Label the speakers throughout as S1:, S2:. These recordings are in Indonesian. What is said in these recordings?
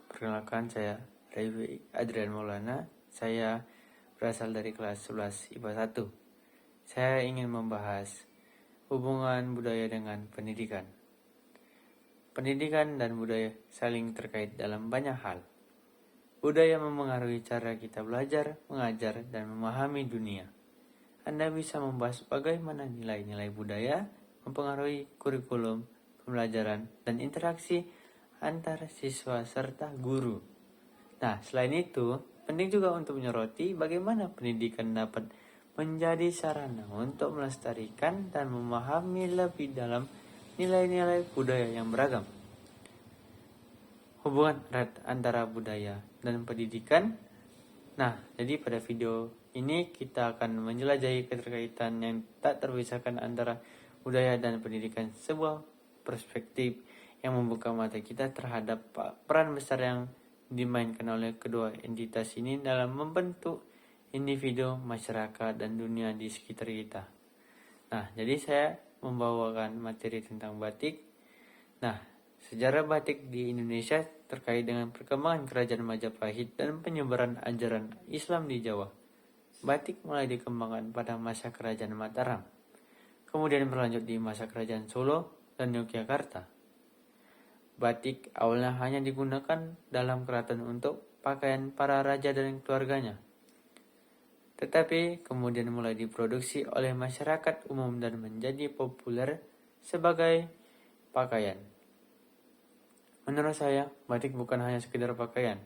S1: Perkenalkan, saya Raifi Adrian Maulana. Saya berasal dari kelas 11 IPA 1. Saya ingin membahas hubungan budaya dengan pendidikan. Pendidikan dan budaya saling terkait dalam banyak hal. Budaya memengaruhi cara kita belajar, mengajar, dan memahami dunia. Anda bisa membahas bagaimana nilai-nilai budaya mempengaruhi kurikulum, pembelajaran, dan interaksi antara siswa serta guru. Nah, selain itu, penting juga untuk menyoroti bagaimana pendidikan dapat menjadi sarana untuk melestarikan dan memahami lebih dalam nilai-nilai budaya yang beragam. Hubungan erat antara budaya dan pendidikan. Nah, jadi pada video ini kita akan menjelajahi keterkaitan yang tak terpisahkan antara budaya dan pendidikan, sebuah perspektif yang membuka mata kita terhadap peran besar yang dimainkan oleh kedua entitas ini dalam membentuk individu, masyarakat, dan dunia di sekitar kita. Nah, jadi saya membawakan materi tentang batik. Nah, sejarah batik di Indonesia terkait dengan perkembangan kerajaan Majapahit dan penyebaran ajaran Islam di Jawa. Batik mulai dikembangkan pada masa kerajaan Mataram, kemudian berlanjut di masa kerajaan Solo dan Yogyakarta. Batik awalnya hanya digunakan dalam keraton untuk pakaian para raja dan keluarganya, tetapi kemudian mulai diproduksi oleh masyarakat umum dan menjadi populer sebagai pakaian. Menurut saya, batik bukan hanya sekedar pakaian.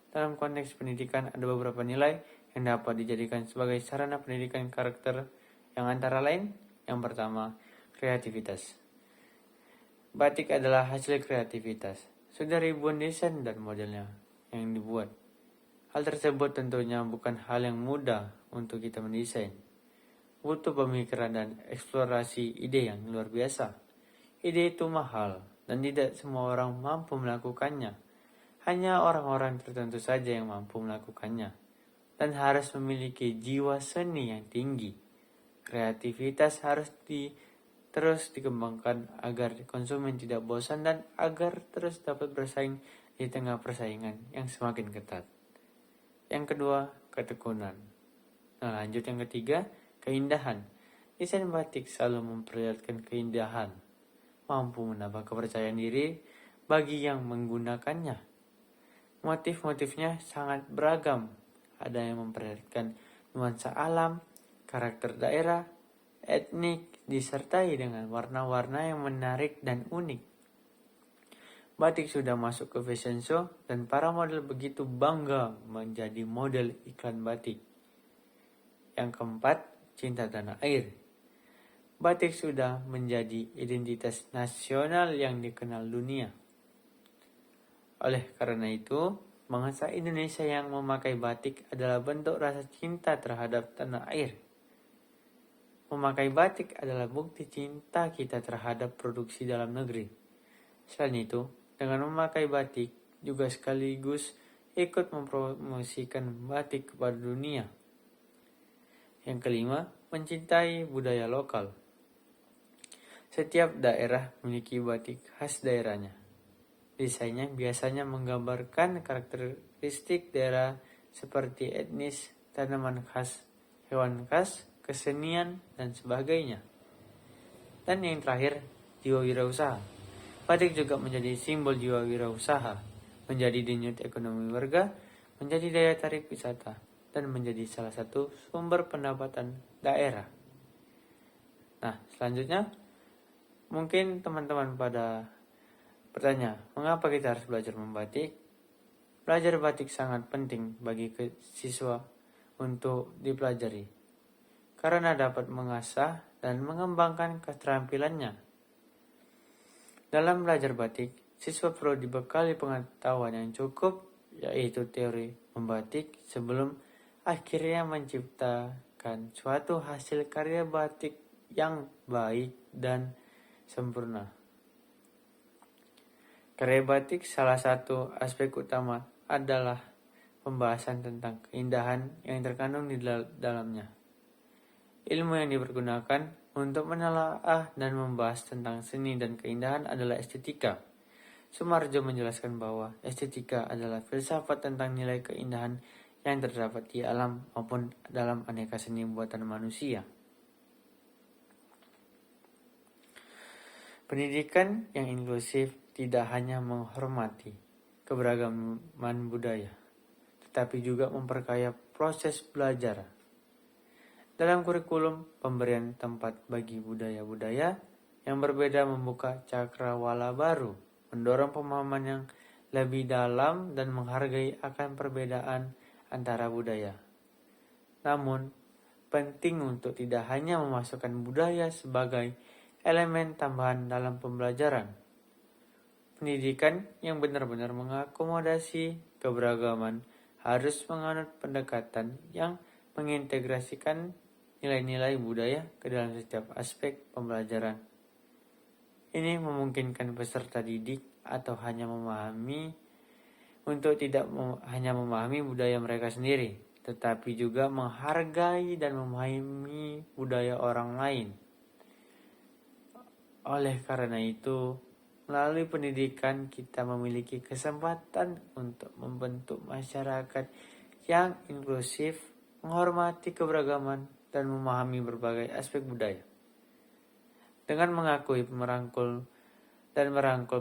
S1: Dalam konteks pendidikan ada beberapa nilai yang dapat dijadikan sebagai sarana pendidikan karakter, yang antara lain, yang pertama, kreativitas. Batik adalah hasil kreativitas. Sudah ribuan desain dan modelnya yang dibuat. Hal tersebut tentunya bukan hal yang mudah untuk kita mendesain. Butuh pemikiran dan eksplorasi ide yang luar biasa. Ide itu mahal dan tidak semua orang mampu melakukannya. Hanya orang-orang tertentu saja yang mampu melakukannya dan harus memiliki jiwa seni yang tinggi. Kreativitas harus terus dikembangkan agar konsumen tidak bosan dan agar terus dapat bersaing di tengah persaingan yang semakin ketat. Yang kedua, ketekunan. Nah, lanjut yang ketiga, keindahan. Desain batik selalu memperlihatkan keindahan, mampu menambah kepercayaan diri bagi yang menggunakannya. Motif-motifnya sangat beragam. Ada yang memperlihatkan nuansa alam, karakter daerah, etnik, disertai dengan warna-warna yang menarik dan unik. Batik sudah masuk ke fashion show dan para model begitu bangga menjadi model iklan batik. Yang keempat, cinta tanah air. Batik sudah menjadi identitas nasional yang dikenal dunia. Oleh karena itu, bangsa Indonesia yang memakai batik adalah bentuk rasa cinta terhadap tanah air. Memakai batik adalah bukti cinta kita terhadap produksi dalam negeri. Selain itu, dengan memakai batik juga sekaligus ikut mempromosikan batik kepada dunia. Yang kelima, mencintai budaya lokal. Setiap daerah memiliki batik khas daerahnya. Desainnya biasanya menggambarkan karakteristik daerah seperti etnis, tanaman khas, hewan khas, kesenian, dan sebagainya. Dan yang terakhir, jiwa wirausaha. Batik juga menjadi simbol jiwa wirausaha, menjadi denyut ekonomi warga, menjadi daya tarik wisata, dan menjadi salah satu sumber pendapatan daerah. Nah, selanjutnya, mungkin teman-teman pada bertanya, mengapa kita harus belajar membatik? Belajar batik sangat penting bagi siswa untuk dipelajari, karena dapat mengasah dan mengembangkan keterampilannya. Dalam belajar batik, siswa perlu dibekali pengetahuan yang cukup, yaitu teori membatik, sebelum akhirnya menciptakan suatu hasil karya batik yang baik dan sempurna. Karya batik salah satu aspek utama adalah pembahasan tentang keindahan yang terkandung di dalamnya. Ilmu yang dipergunakan untuk menelaah dan membahas tentang seni dan keindahan adalah estetika. Sumarjo menjelaskan bahwa estetika adalah filsafat tentang nilai keindahan yang terdapat di alam maupun dalam aneka seni buatan manusia. Pendidikan yang inklusif tidak hanya menghormati keberagaman budaya, tetapi juga memperkaya proses belajar. Dalam kurikulum, pemberian tempat bagi budaya-budaya yang berbeda membuka cakrawala baru, mendorong pemahaman yang lebih dalam dan menghargai akan perbedaan antara budaya. Namun, penting untuk tidak hanya memasukkan budaya sebagai elemen tambahan dalam pembelajaran. Pendidikan yang benar-benar mengakomodasi keberagaman harus menganut pendekatan yang mengintegrasikan nilai-nilai budaya ke dalam setiap aspek pembelajaran. Ini memungkinkan peserta didik atau hanya memahami untuk tidak hanya memahami budaya mereka sendiri, tetapi juga menghargai dan memahami budaya orang lain. Oleh karena itu, melalui pendidikan kita memiliki kesempatan untuk membentuk masyarakat yang inklusif, menghormati keberagaman, dan memahami berbagai aspek budaya. Dengan mengakui merangkul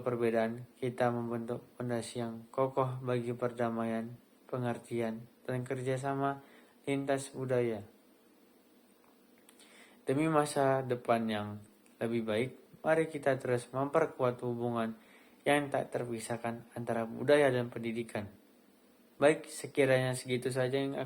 S1: perbedaan, kita membentuk fondasi yang kokoh bagi perdamaian, pengertian, dan kerjasama lintas budaya. Demi masa depan yang lebih baik, mari kita terus memperkuat hubungan yang tak terpisahkan antara budaya dan pendidikan. Baik, sekiranya segitu saja yang